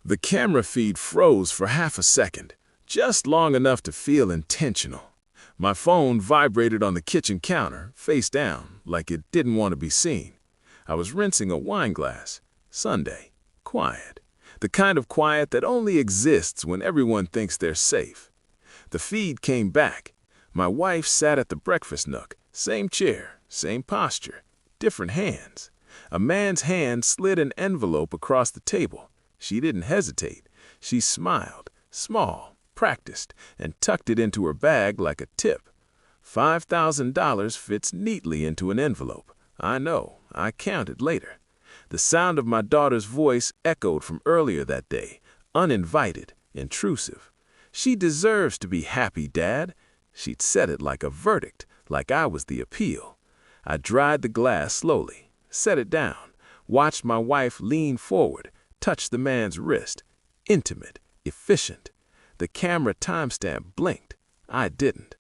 The camera feed froze for half a second, just long enough to feel intentional. My phone vibrated on the kitchen counter, face down, like it didn't want to be seen. I was rinsing a wine glass. Sunday. Quiet. The kind of quiet that only exists when everyone thinks they're safe. The feed came back. My wife sat at the breakfast nook. Same chair, same posture, different hands. A man's hand slid an envelope across the table. She didn't hesitate. She smiled, small, practiced, and tucked it into her bag like a tip. $5,000 fits neatly into an envelope. I know. I counted later. The sound of my daughter's voice echoed from earlier that day, uninvited, intrusive. "She deserves to be happy, Dad." She'd said it like a verdict, like I was the appeal. I dried the glass slowly, set it down, watched my wife lean forward, touch the man's wrist. Intimate, efficient. The camera timestamp blinked. I didn't.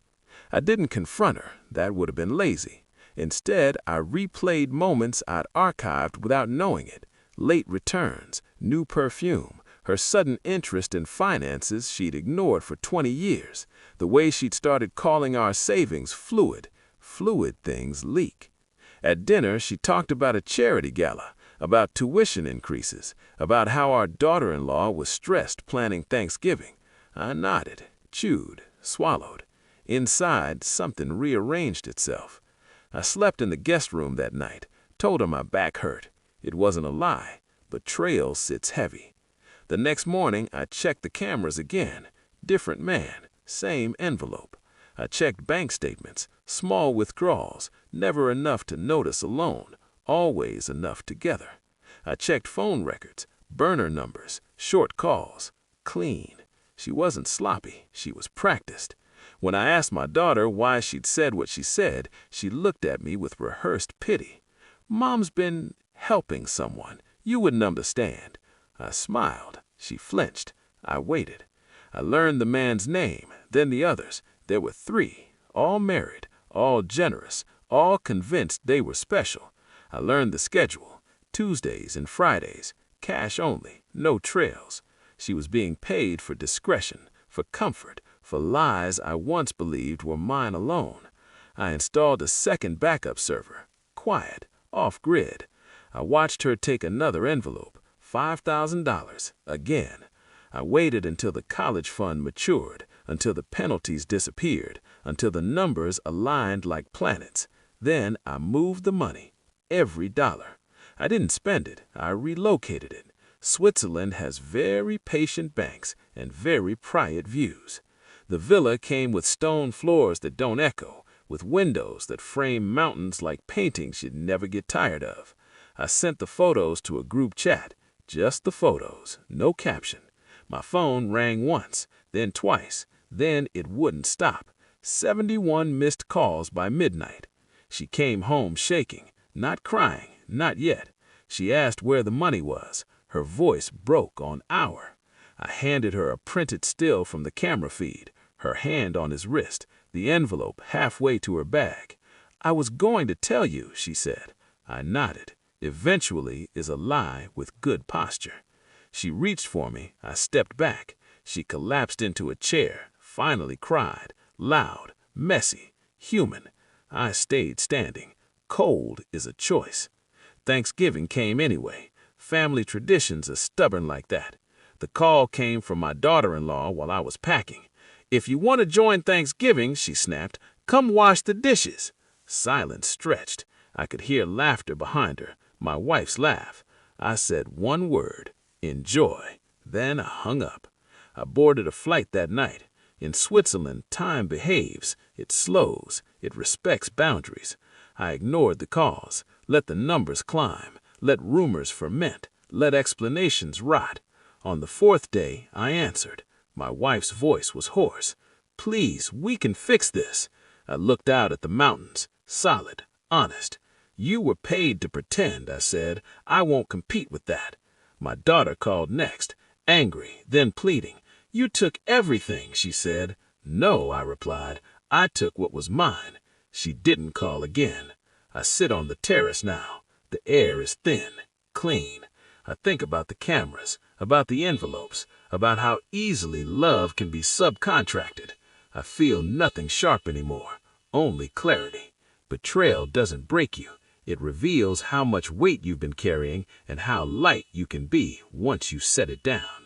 I didn't confront her. That would have been lazy. Instead, I replayed moments I'd archived without knowing it. Late returns, new perfume, her sudden interest in finances she'd ignored for 20 years, the way she'd started calling our savings fluid. Fluid things leak. At dinner, she talked about a charity gala, about tuition increases, about how our daughter-in-law was stressed planning Thanksgiving. I nodded, chewed, swallowed. Inside, something rearranged itself. I slept in the guest room that night, told her my back hurt. It wasn't a lie, but trail sits heavy. The next morning, I checked the cameras again. Different man, same envelope. I checked bank statements, small withdrawals, never enough to notice alone, always enough together. I checked phone records, burner numbers, short calls. Clean. She wasn't sloppy, she was practiced. When I asked my daughter why she'd said what she said, she looked at me with rehearsed pity. "Mom's been helping someone. You wouldn't understand." I smiled. She flinched. I waited. I learned the man's name, then the others. There were 3, all married, all generous, all convinced they were special. I learned the schedule. Tuesdays and Fridays, cash only, no trails. She was being paid for discretion, for comfort, for lies I once believed were mine alone. I installed a second backup server, quiet, off-grid. I watched her take another envelope, $5,000, again. I waited until the college fund matured, until the penalties disappeared, until the numbers aligned like planets. Then I moved the money, every dollar. I didn't spend it, I relocated it. Switzerland has very patient banks and very private views. The villa came with stone floors that don't echo, with windows that frame mountains like paintings you'd never get tired of. I sent the photos to a group chat, just the photos, no caption. My phone rang once, then twice, then it wouldn't stop. 71 missed calls by midnight. She came home shaking, not crying, not yet. She asked where the money was. Her voice broke on hour. I handed her a printed still from the camera feed, her hand on his wrist, the envelope halfway to her bag. "I was going to tell you," she said. I nodded. Eventually is a lie with good posture. She reached for me. I stepped back. She collapsed into a chair, finally cried, loud, messy, human. I stayed standing. Cold is a choice. Thanksgiving came anyway. Family traditions are stubborn like that. The call came from my daughter-in-law while I was packing. "If you want to join Thanksgiving," she snapped, "come wash the dishes." Silence stretched. I could hear laughter behind her, my wife's laugh. I said one word, "Enjoy." Then I hung up. I boarded a flight that night. In Switzerland, time behaves. It slows. It respects boundaries. I ignored the calls, let the numbers climb, let rumors ferment, let explanations rot. On the 4th day, I answered. My wife's voice was hoarse. "Please, we can fix this." I looked out at the mountains, solid, honest. "You were paid to pretend," I said. "I won't compete with that." My daughter called next, angry, then pleading. "You took everything," she said. "No," I replied. "I took what was mine." She didn't call again. I sit on the terrace now. The air is thin, clean. I think about the cameras. about the envelopes, about how easily love can be subcontracted. I feel nothing sharp anymore, only clarity. Betrayal doesn't break you. It reveals how much weight you've been carrying and how light you can be once you set it down.